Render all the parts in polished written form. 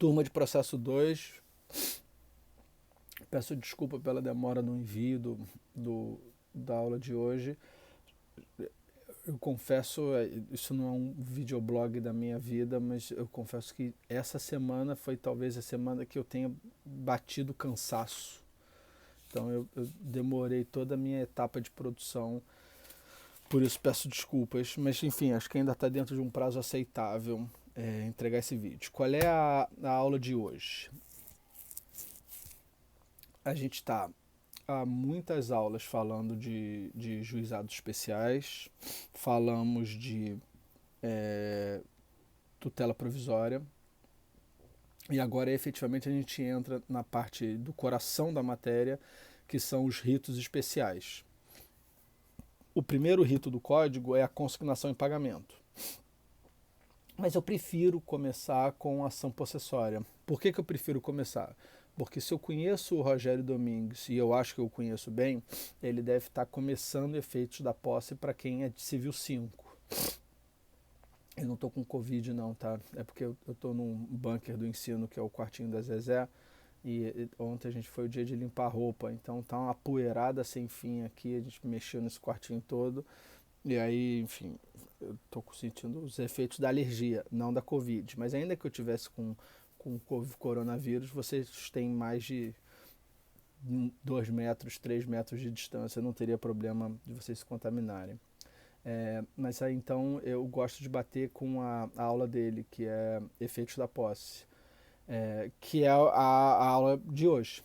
Turma de processo 2, peço desculpa pela demora no envio do, da aula de hoje. Eu confesso, isso não é um videoblog da minha vida, mas eu confesso que essa semana foi talvez a semana que eu tenha batido cansaço. Então eu demorei toda a minha etapa de produção, por isso peço desculpas, mas enfim, acho que ainda está dentro de um prazo aceitável entregar esse vídeo. Qual é a aula de hoje? A gente está há muitas aulas falando de juizados especiais, falamos de tutela provisória, e agora efetivamente a gente entra na parte do coração da matéria, que são os ritos especiais. O primeiro rito do código é a consignação em pagamento. Mas eu prefiro começar com a ação possessória. Por que eu prefiro começar? Porque se eu conheço o Rogério Domingues, e eu acho que eu conheço bem, ele deve estar começando efeitos da posse para quem é de civil 5. Eu não estou com Covid não, tá? É porque eu estou num bunker do ensino, que é o quartinho da Zezé, e ontem a gente foi o dia de limpar roupa, então tá uma poeirada sem fim aqui, a gente mexeu nesse quartinho todo, e aí, enfim, eu estou sentindo os efeitos da alergia, não da Covid, mas ainda que eu tivesse com coronavírus, vocês têm mais de 2 metros, 3 metros de distância, não teria problema de vocês se contaminarem. Mas aí então eu gosto de bater com a aula dele, que é Efeitos da Posse, que é a aula de hoje,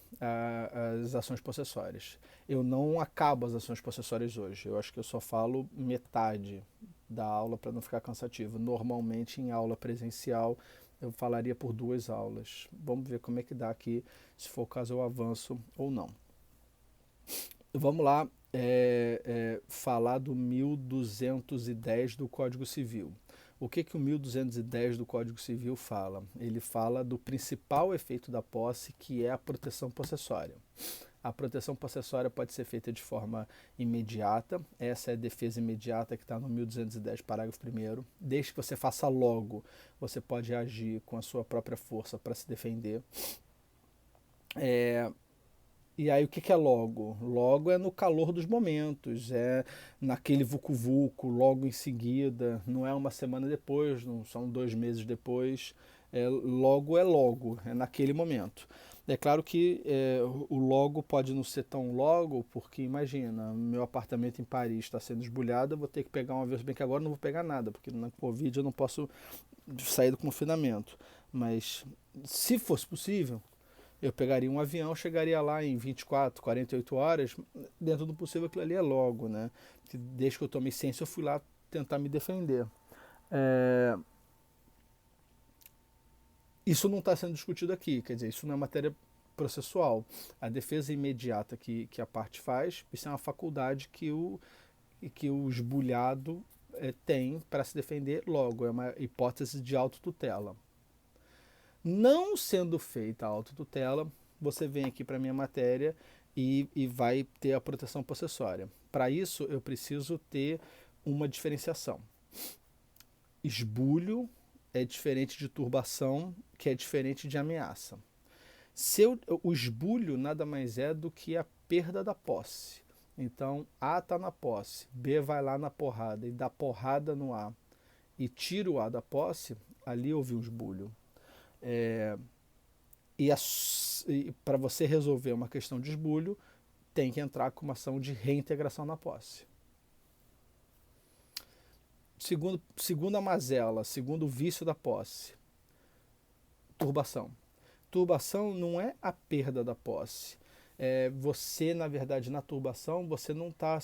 as ações possessórias. Eu não acabo as ações possessórias hoje, eu acho que eu só falo metade da aula para não ficar cansativo. Normalmente em aula presencial eu falaria por 2 aulas. Vamos ver como é que dá aqui, se for o caso eu avanço ou não. Vamos lá falar do 1210 do Código Civil. O que o 1210 do Código Civil fala? Ele fala do principal efeito da posse, que é a proteção possessória. A proteção possessória pode ser feita de forma imediata, essa é a defesa imediata que está no 1210, parágrafo 1º. Desde que você faça logo, você pode agir com a sua própria força para se defender. E aí o que é logo? Logo é no calor dos momentos, é naquele vucu-vucu, logo em seguida, não é uma semana depois, não são 2 meses depois, logo, é naquele momento. É claro que o logo pode não ser tão logo, porque imagina, meu apartamento em Paris está sendo esbulhado, eu vou ter que pegar um avião, se bem que agora não vou pegar nada, porque na Covid eu não posso sair do confinamento. Mas se fosse possível, eu pegaria um avião, chegaria lá em 24, 48 horas, dentro do possível aquilo ali é logo, né? Desde que eu tomei ciência eu fui lá tentar me defender. Isso não está sendo discutido aqui, quer dizer, isso não é matéria processual. A defesa imediata que a parte faz, isso é uma faculdade que o esbulhado tem para se defender logo, é uma hipótese de autotutela. Não sendo feita a autotutela, você vem aqui para a minha matéria e vai ter a proteção possessória. Para isso, eu preciso ter uma diferenciação. Esbulho é diferente de turbação, que é diferente de ameaça. O esbulho nada mais é do que a perda da posse. Então, A está na posse, B vai lá na porrada e dá porrada no A e tira o A da posse, ali houve um esbulho. E para você resolver uma questão de esbulho, tem que entrar com uma ação de reintegração na posse. Segundo a mazela, segundo o vício da posse, turbação. Turbação não é a perda da posse. Você, na verdade, na turbação, você não está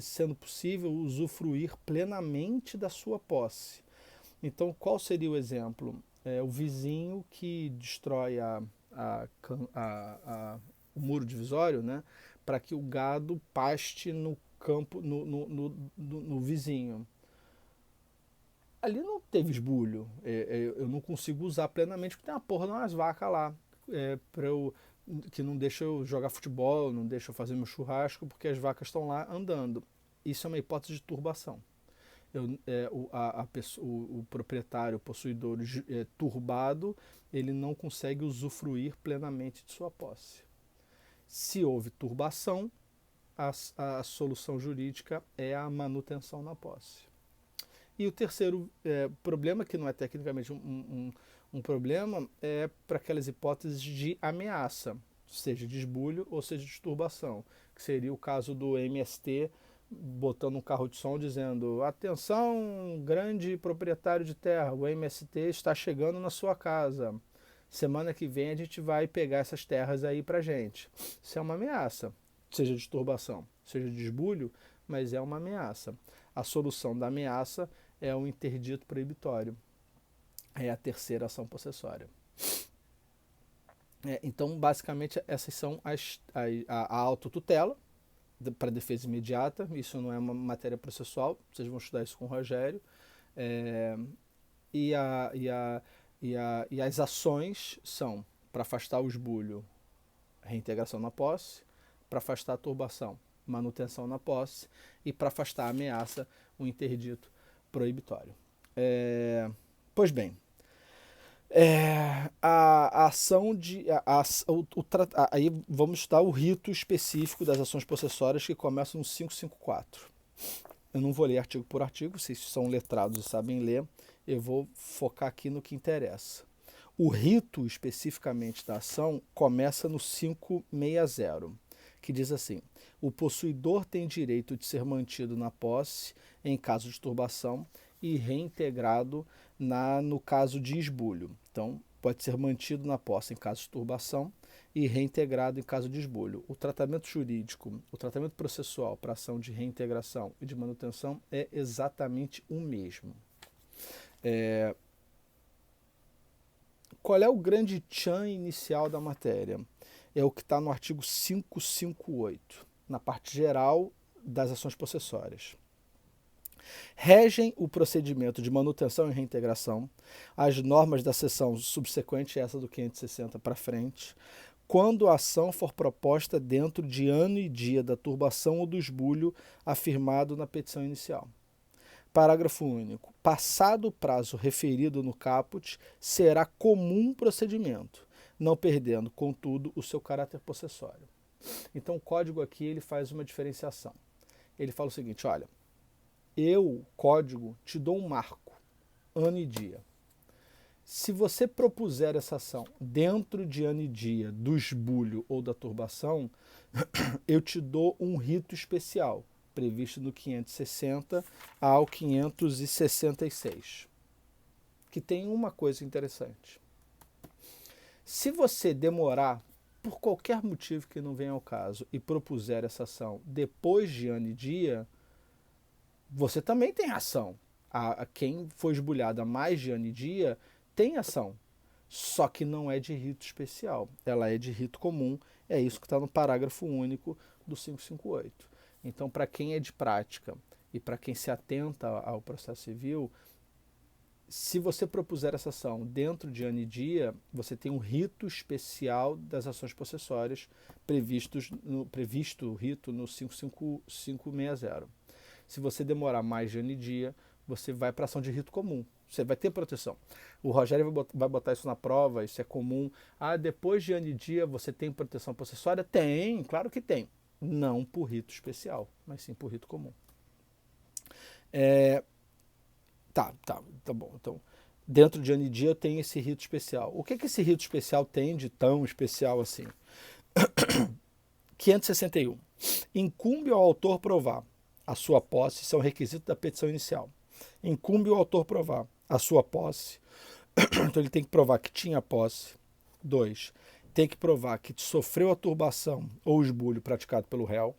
sendo possível usufruir plenamente da sua posse. Então, qual seria o exemplo? O vizinho que destrói o muro divisório, né, para que o gado paste no campo, no vizinho. Ali não teve esbulho, eu não consigo usar plenamente porque tem uma porra de umas vacas lá, que não deixa eu jogar futebol, não deixa eu fazer meu churrasco porque as vacas estão lá andando. Isso é uma hipótese de turbação. o proprietário, o possuidor turbado, ele não consegue usufruir plenamente de sua posse. Se houve turbação, a solução jurídica é a manutenção na posse. E o terceiro problema, que não é tecnicamente um problema, é para aquelas hipóteses de ameaça, seja de esbulho ou seja de turbação, que seria o caso do MST botando um carro de som dizendo: atenção, grande proprietário de terra, o MST está chegando na sua casa. Semana que vem a gente vai pegar essas terras aí pra gente. Isso é uma ameaça, seja de turbação, seja de esbulho, mas é uma ameaça. A solução da ameaça é o interdito proibitório. É a terceira ação possessória. Então, basicamente, essas são a autotutela para defesa imediata. Isso não é uma matéria processual, vocês vão estudar isso com o Rogério. E as ações são para afastar o esbulho, reintegração na posse; para afastar a turbação, manutenção na posse; e para afastar a ameaça, o interdito proibitório. Pois bem, a ação de. Aí vamos estudar o rito específico das ações possessórias, que começa no 554. Eu não vou ler artigo por artigo, vocês são letrados e sabem ler, eu vou focar aqui no que interessa. O rito especificamente da ação começa no 560, que diz assim: o possuidor tem direito de ser mantido na posse em caso de turbação e reintegrado no caso de esbulho. Então, pode ser mantido na posse em caso de turbação e reintegrado em caso de esbulho. O tratamento jurídico, o tratamento processual para ação de reintegração e de manutenção é exatamente o mesmo. Qual é o grande tchan inicial da matéria? É o que está no artigo 558, na parte geral das ações possessórias. Regem o procedimento de manutenção e reintegração as normas da seção subsequente, essa do 560 para frente, quando a ação for proposta dentro de ano e dia da turbação ou do esbulho afirmado na petição inicial. Parágrafo único. Passado o prazo referido no caput, será comum procedimento, não perdendo, contudo, o seu caráter possessório. Então, o código aqui ele faz uma diferenciação. Ele fala o seguinte: olha, eu, código, te dou um marco, ano e dia. Se você propuser essa ação dentro de ano e dia do esbulho ou da turbação, eu te dou um rito especial, previsto do 560 ao 566, que tem uma coisa interessante. Se você demorar, por qualquer motivo que não venha ao caso, e propuser essa ação depois de ano e dia, você também tem ação. Quem foi esbulhado há mais de ano e dia tem ação, só que não é de rito especial, ela é de rito comum. É isso que está no parágrafo único do 558. Então, para quem é de prática e para quem se atenta ao processo civil, se você propuser essa ação dentro de ano e dia, você tem um rito especial das ações possessórias previsto o rito no 560. Se você demorar mais de ano e dia, você vai para ação de rito comum. Você vai ter proteção. O Rogério vai botar isso na prova, isso é comum. Depois de ano e dia você tem proteção possessória? Tem, claro que tem. Não por rito especial, mas sim por rito comum. Tá bom. Então, dentro de ano e dia eu tenho esse rito especial. O que esse rito especial tem de tão especial assim? 561. Incumbe ao autor provar a sua posse, isso é um requisito da petição inicial. Incumbe o autor provar a sua posse. Então ele tem que provar que tinha posse. 2. Tem que provar que sofreu a turbação ou esbulho praticado pelo réu.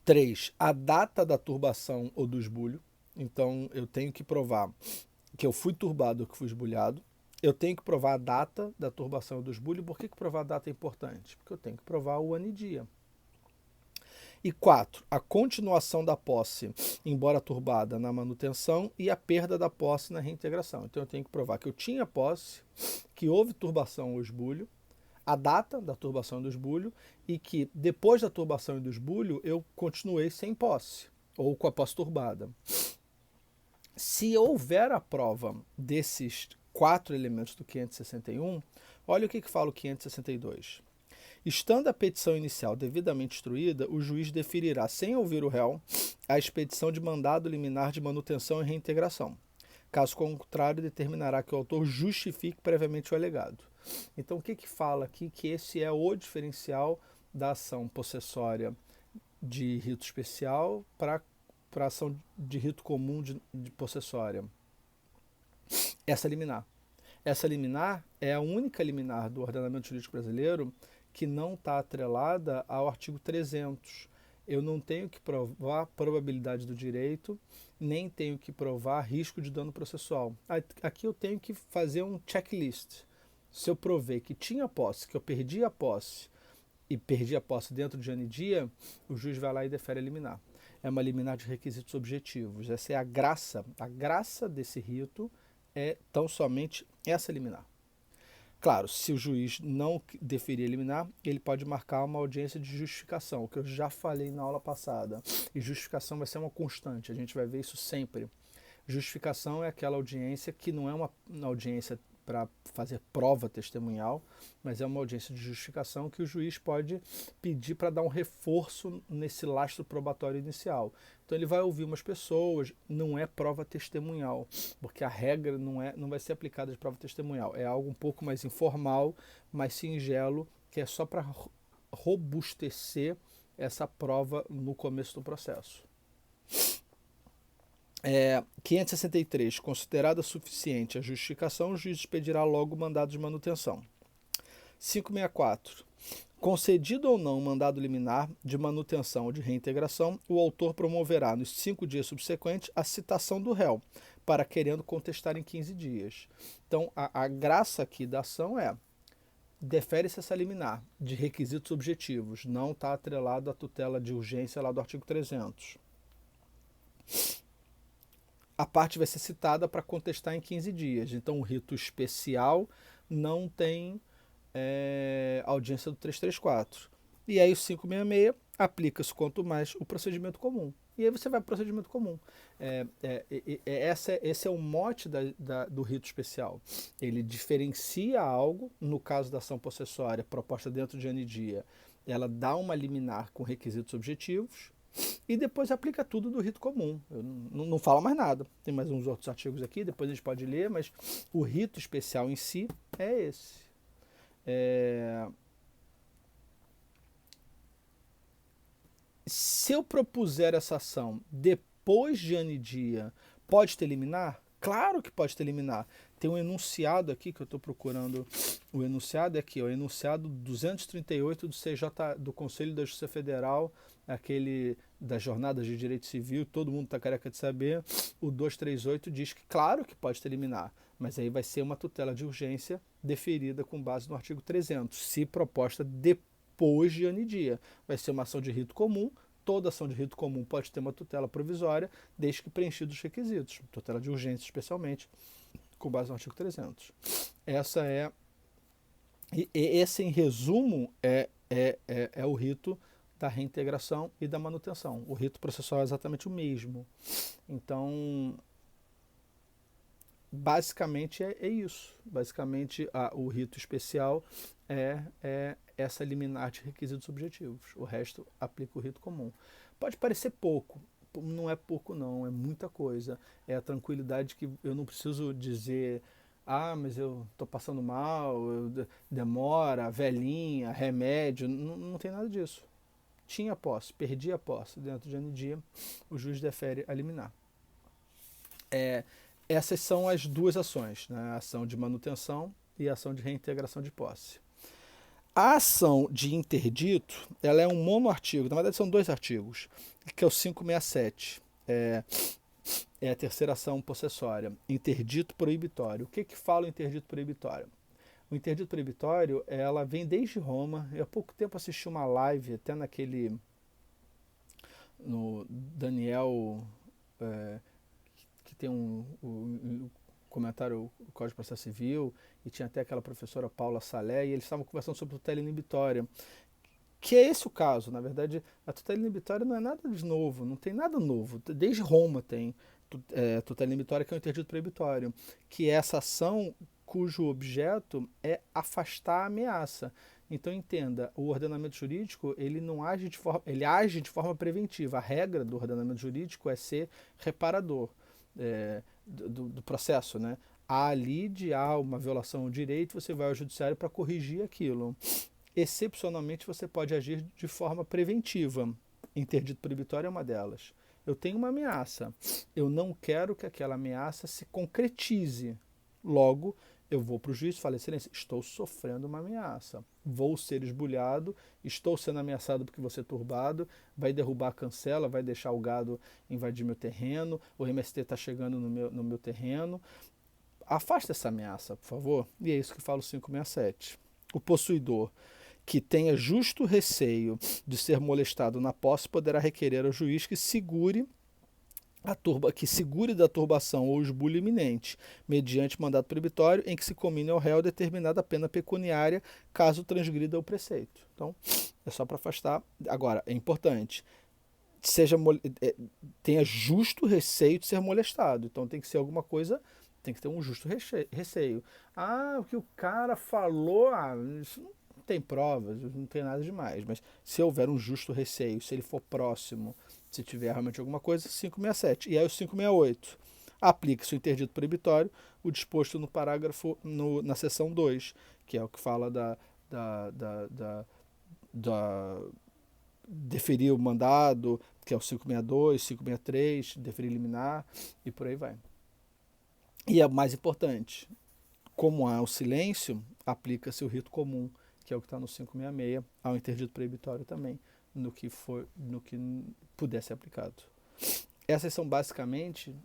3. A data da turbação ou do esbulho. Então eu tenho que provar que eu fui turbado ou que fui esbulhado. Eu tenho que provar a data da turbação ou do esbulho. Por que provar a data é importante? Porque eu tenho que provar o ano e dia. E 4, a continuação da posse, embora turbada, na manutenção, e a perda da posse na reintegração. Então eu tenho que provar que eu tinha posse, que houve turbação ou esbulho, a data da turbação e do esbulho, e que depois da turbação e do esbulho eu continuei sem posse. ou com a posse turbada. Se houver a prova desses 4 elementos do 561, olha o que fala o 562. Estando a petição inicial devidamente instruída, o juiz deferirá, sem ouvir o réu, a expedição de mandado liminar de manutenção e reintegração. Caso contrário, determinará que o autor justifique previamente o alegado. Então, o que fala aqui? Que esse é o diferencial da ação possessória de rito especial para a ação de rito comum de possessória. Essa liminar. Essa liminar é a única liminar do ordenamento jurídico brasileiro que não está atrelada ao artigo 300. Eu não tenho que provar probabilidade do direito, nem tenho que provar risco de dano processual. Aqui eu tenho que fazer um checklist. Se eu prover que tinha posse, que eu perdi a posse e perdi a posse dentro de ano e dia, o juiz vai lá e defere a liminar. É uma liminar de requisitos objetivos. Essa é a graça. A graça desse rito é tão somente essa liminar. Claro, se o juiz não deferir liminar, ele pode marcar uma audiência de justificação, o que eu já falei na aula passada. E justificação vai ser uma constante, a gente vai ver isso sempre. Justificação é aquela audiência que não é uma audiência para fazer prova testemunhal, mas é uma audiência de justificação que o juiz pode pedir para dar um reforço nesse lastro probatório inicial. Então ele vai ouvir umas pessoas, não é prova testemunhal, porque a regra não vai ser aplicada de prova testemunhal. É algo um pouco mais informal, mais singelo, que é só para robustecer essa prova no começo do processo. 563. Considerada suficiente a justificação, o juiz expedirá logo o mandado de manutenção. 564. Concedido ou não o mandado liminar de manutenção ou de reintegração, o autor promoverá nos 5 dias subsequentes a citação do réu, para querendo contestar em 15 dias. Então, a graça aqui da ação é: defere-se essa liminar de requisitos objetivos, não está atrelado à tutela de urgência lá do artigo 300. A parte vai ser citada para contestar em 15 dias. Então, o rito especial não tem audiência do 334. E aí, o 566 aplica-se quanto mais o procedimento comum. E aí você vai para o procedimento comum. Esse é o mote do rito especial. Ele diferencia algo, no caso da ação possessória proposta dentro de ano e dia, ela dá uma liminar com requisitos objetivos, e depois aplica tudo do rito comum. Eu não falo mais nada. Tem mais uns outros artigos aqui, depois a gente pode ler, mas o rito especial em si é esse. Se eu propuser essa ação depois de ano e dia, pode ter liminar? Claro que pode ter liminar. Tem um enunciado aqui, que eu estou procurando. O enunciado é aqui, o enunciado 238 do CJ, do Conselho da Justiça Federal, aquele das jornadas de direito civil, todo mundo está careca de saber. O 238 diz que claro que pode ter liminar, mas aí vai ser uma tutela de urgência deferida com base no artigo 300, se proposta depois de ano e dia. Vai ser uma ação de rito comum. Toda ação de rito comum pode ter uma tutela provisória, desde que preenchidos os requisitos, tutela de urgência especialmente, com base no artigo 300. Esse, em resumo, é o rito da reintegração e da manutenção. O rito processual é exatamente o mesmo. Então, basicamente é isso. Basicamente, o rito especial é essa liminar de requisitos objetivos. O resto aplica o rito comum. Pode parecer pouco, não é pouco não, é muita coisa. É a tranquilidade que eu não preciso dizer: ah, mas eu estou passando mal, demora, velhinha, remédio, não tem nada disso. Tinha posse, perdi a posse, dentro de ano e dia, o juiz defere a liminar. Essas são as duas ações, né? A ação de manutenção e a ação de reintegração de posse. A ação de interdito, ela é um monoartigo, na verdade são 2 artigos, que é o 567, é a terceira ação possessória, interdito proibitório. O que fala o interdito proibitório? O interdito proibitório, ela vem desde Roma. Eu há pouco tempo assisti uma live, até no Daniel, que tem um comentário o Código de Processo Civil, e tinha até aquela professora Paula Salé, e eles estavam conversando sobre tutela inibitória, Que é esse o caso. Na verdade, a tutela inibitória não é nada de novo, não tem nada novo. Desde Roma tem tutela inibitória, que é o interdito proibitório, que é essa ação cujo objeto é afastar a ameaça. Então entenda, o ordenamento jurídico ele não age de forma, ele age de forma preventiva. A regra do ordenamento jurídico é ser reparador do processo, né? Há lide, há uma violação ao direito, você vai ao judiciário para corrigir aquilo. Excepcionalmente você pode agir de forma preventiva. Interdito proibitório é uma delas. Eu tenho uma ameaça, eu não quero que aquela ameaça se concretize. Logo, eu vou para o juiz e falo, excelência, estou sofrendo uma ameaça, vou ser esbulhado, estou sendo ameaçado porque você é turbado, vai derrubar a cancela, vai deixar o gado invadir meu terreno, o MST está chegando no meu terreno. Afasta essa ameaça, por favor. E é isso que fala o 567. O possuidor que tenha justo receio de ser molestado na posse poderá requerer ao juiz que segure da turbação ou esbulho iminente, mediante mandato proibitório, em que se comine ao réu determinada pena pecuniária, caso transgrida o preceito. Então, é só para afastar. Agora, é importante, tenha justo receio de ser molestado. Então, tem que ser alguma coisa, tem que ter um justo receio. Ah, o que o cara falou, isso não tem provas, não tem nada demais, mas se houver um justo receio, se ele for próximo, se tiver realmente alguma coisa, 567. E aí o 568. Aplica-se o interdito proibitório, o disposto no parágrafo, na seção 2, que é o que fala da deferir o mandado, que é o 562, 563, deferir liminar e por aí vai. E é mais importante, como há o silêncio, aplica-se o rito comum, que é o que está no 566, ao interdito proibitório também, no que puder ser aplicado. Essas são basicamente,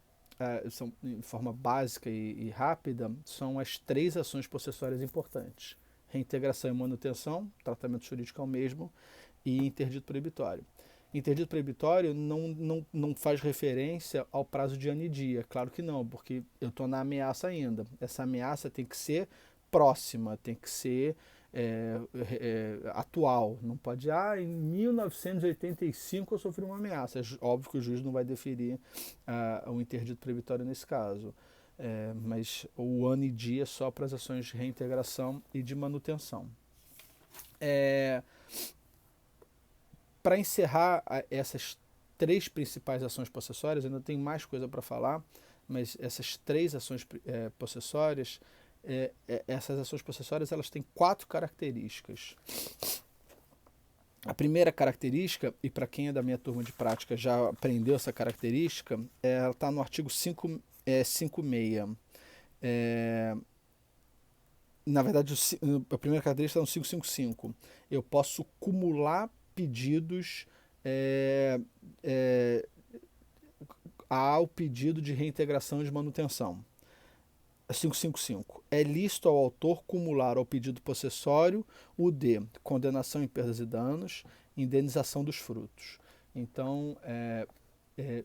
são, de forma básica e rápida, são as 3 ações possessórias importantes. Reintegração e manutenção, tratamento jurídico é o mesmo, e interdito proibitório. Interdito proibitório não faz referência ao prazo de ano e dia, claro que não, porque eu estou na ameaça ainda. Essa ameaça tem que ser próxima, tem que ser atual. Não pode, em 1985 eu sofri uma ameaça. É óbvio que o juiz não vai deferir o interdito proibitório nesse caso. Mas o ano e dia é só para as ações de reintegração e de manutenção. Para encerrar essas 3 principais ações possessórias, ainda tem mais coisa para falar, mas essas 3 ações possessórias, essas ações possessórias elas têm 4 características. A primeira característica, e para quem é da minha turma de prática já aprendeu essa característica, ela está no artigo 56. Na verdade, a primeira característica está no 555. Eu posso cumular pedidos ao pedido de reintegração e de manutenção. 555. É lícito ao autor cumular ao pedido possessório o de condenação em perdas e danos, indenização dos frutos. Então,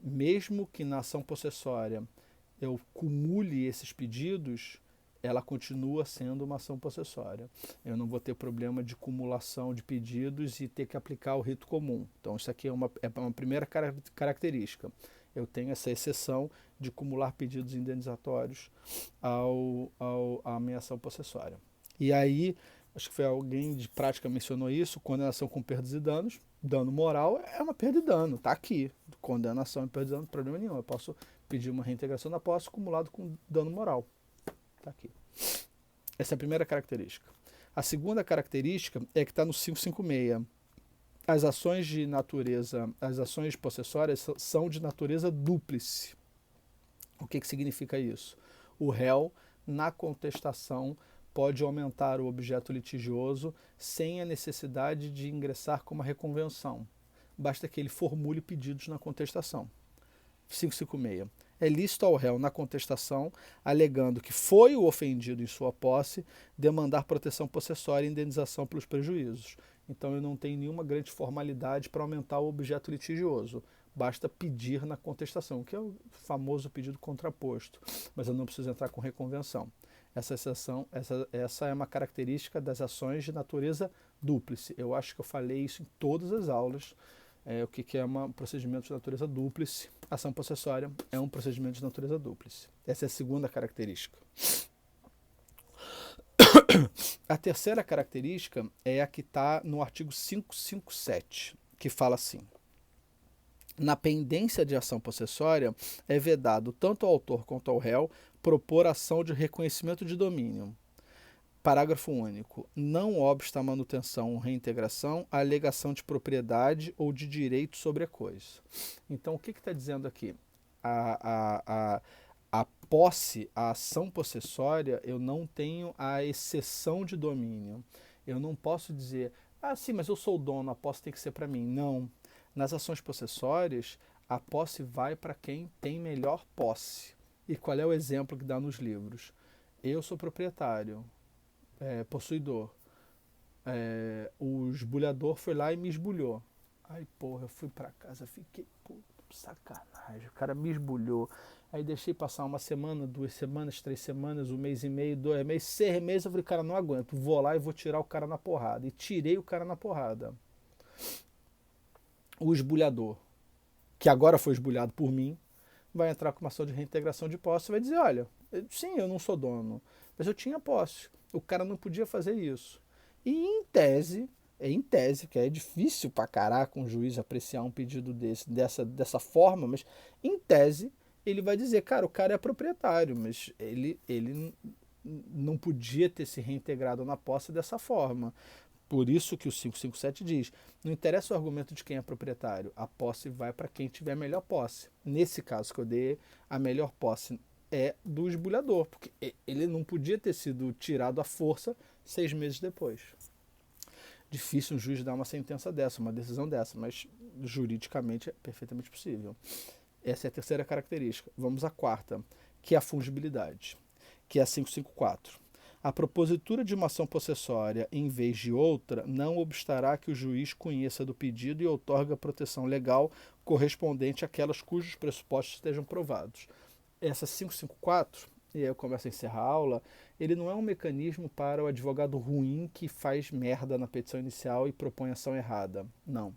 mesmo que na ação possessória eu cumule esses pedidos, ela continua sendo uma ação possessória. Eu não vou ter problema de cumulação de pedidos e ter que aplicar o rito comum. Então, isso aqui é uma primeira característica. Eu tenho essa exceção de cumular pedidos indenizatórios à minha ação possessória. E aí, acho que foi alguém de prática mencionou isso, condenação com perdas e danos. Dano moral é uma perda e dano, está aqui. Condenação e perda e dano, problema nenhum. Eu posso pedir uma reintegração da posse acumulado com dano moral. Está aqui. Essa é a primeira característica. A segunda característica é que está no 556. As ações possessórias são de natureza dúplice. O que significa isso? O réu, na contestação, pode aumentar o objeto litigioso sem a necessidade de ingressar com uma reconvenção. Basta que ele formule pedidos na contestação. 556. É lícito ao réu, na contestação, alegando que foi o ofendido em sua posse, demandar proteção possessória e indenização pelos prejuízos. Então eu não tenho nenhuma grande formalidade para aumentar o objeto litigioso. Basta pedir na contestação, que é o famoso pedido contraposto, mas eu não preciso entrar com reconvenção. Essa é uma característica das ações de natureza dúplice. Eu acho que eu falei isso em todas as aulas. O que é um procedimento de natureza dúplice? Ação possessória é um procedimento de natureza dúplice. Essa é a segunda característica. A terceira característica é a que está no artigo 557, que fala assim: na pendência de ação possessória, é vedado tanto ao autor quanto ao réu propor ação de reconhecimento de domínio. Parágrafo único. Não obsta a manutenção ou reintegração a alegação de propriedade ou de direito sobre a coisa. Então, o que está dizendo aqui? A posse, a ação possessória, eu não tenho a exceção de domínio. Eu não posso dizer, sim, mas eu sou o dono, a posse tem que ser para mim. Não. Nas ações possessórias, a posse vai para quem tem melhor posse. E qual é o exemplo que dá nos livros? Eu sou proprietário, possuidor. O esbulhador foi lá e me esbulhou. Aí, porra, eu fui para casa, fiquei, sacanagem, o cara me esbulhou. Aí deixei passar uma semana, 2 semanas, 3 semanas, 1 mês e meio, 2 meses, 6 meses. Eu falei, cara, não aguento, vou lá e vou tirar o cara na porrada. E tirei o cara na porrada. O esbulhador, que agora foi esbulhado por mim, vai entrar com uma ação de reintegração de posse e vai dizer, olha, sim, eu não sou dono, mas eu tinha posse. O cara não podia fazer isso. E em tese, que é difícil pra caraca um juiz apreciar um pedido dessa forma, mas em tese ele vai dizer, cara, o cara é proprietário, mas ele não podia ter se reintegrado na posse dessa forma. Por isso que o 557 diz, não interessa o argumento de quem é proprietário, a posse vai para quem tiver a melhor posse. Nesse caso que eu dei, a melhor posse é do esbulhador, porque ele não podia ter sido tirado à força 6 meses depois. Difícil um juiz dar uma sentença dessa, uma decisão dessa, mas juridicamente é perfeitamente possível. Essa é a terceira característica. Vamos à quarta, que é a fungibilidade, que é a 554. A propositura de uma ação possessória em vez de outra não obstará que o juiz conheça do pedido e outorga a proteção legal correspondente àquelas cujos pressupostos estejam provados. Essa 554, e aí eu começo a encerrar a aula, ele não é um mecanismo para o advogado ruim que faz merda na petição inicial e propõe ação errada. Não.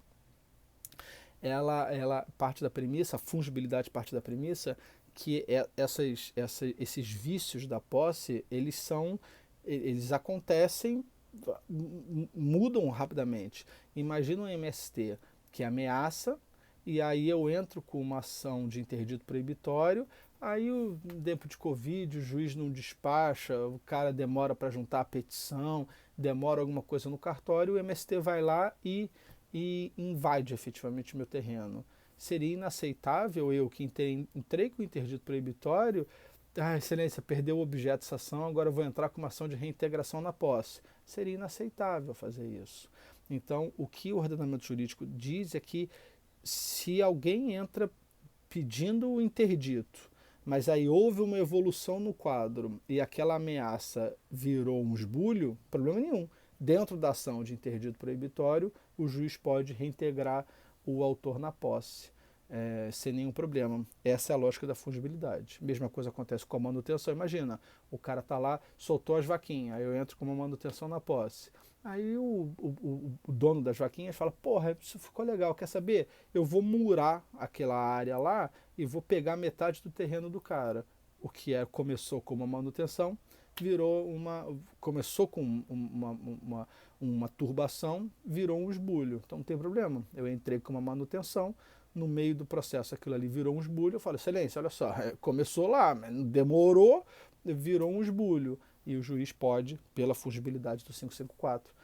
Ela parte da premissa, a fungibilidade parte da premissa que esses vícios da posse, eles acontecem, mudam rapidamente. Imagina um MST que ameaça, e aí eu entro com uma ação de interdito proibitório, aí o tempo de Covid, o juiz não despacha, o cara demora para juntar a petição, demora alguma coisa no cartório, o MST vai lá e invade efetivamente o meu terreno. Seria inaceitável eu que entrei com o interdito proibitório, excelência, perdeu o objeto dessa ação, agora eu vou entrar com uma ação de reintegração na posse. Seria inaceitável fazer isso. Então, o que o ordenamento jurídico diz é que se alguém entra pedindo o interdito, mas aí houve uma evolução no quadro e aquela ameaça virou um esbulho, problema nenhum. Dentro da ação de interdito proibitório, o juiz pode reintegrar o autor na posse, sem nenhum problema. Essa é a lógica da fungibilidade. Mesma coisa acontece com a manutenção. Imagina, o cara está lá, soltou as vaquinhas, aí eu entro com uma manutenção na posse. Aí o dono das vaquinhas fala, porra, isso ficou legal, quer saber? Eu vou murar aquela área lá e vou pegar metade do terreno do cara. O que começou com uma manutenção, começou com uma turbação, virou um esbulho. Então não tem problema. Eu entrei com uma manutenção, no meio do processo aquilo ali virou um esbulho, eu falo, excelência, olha só, começou lá, mas demorou, virou um esbulho. E o juiz pode, pela fungibilidade do 554,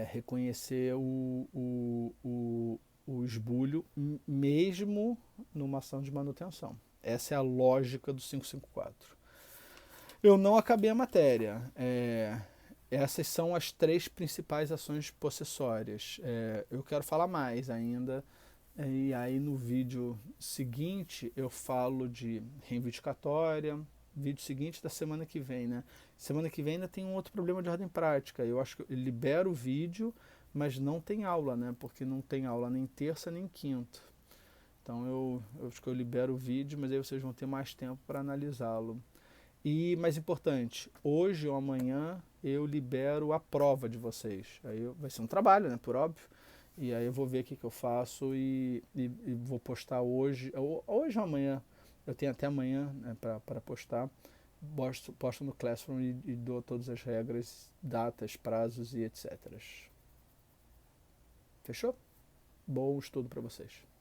reconhecer o esbulho mesmo numa ação de manutenção. Essa é a lógica do 554. Eu não acabei a matéria. Essas são as 3 principais ações possessórias. Eu quero falar mais ainda. E aí no vídeo seguinte eu falo de reivindicatória. Vídeo seguinte da semana que vem, né? Semana que vem ainda tem um outro problema de ordem prática. Eu acho que eu libero o vídeo, mas não tem aula, né? Porque não tem aula nem terça nem quinta. Então eu acho que eu libero o vídeo, mas aí vocês vão ter mais tempo para analisá-lo. E, mais importante, hoje ou amanhã eu libero a prova de vocês. Vai ser um trabalho, né, por óbvio. E aí eu vou ver o que eu faço e vou postar hoje, hoje ou amanhã. Eu tenho até amanhã, né, para postar. Posto no Classroom e dou todas as regras, datas, prazos e etc. Fechou? Bom estudo para vocês.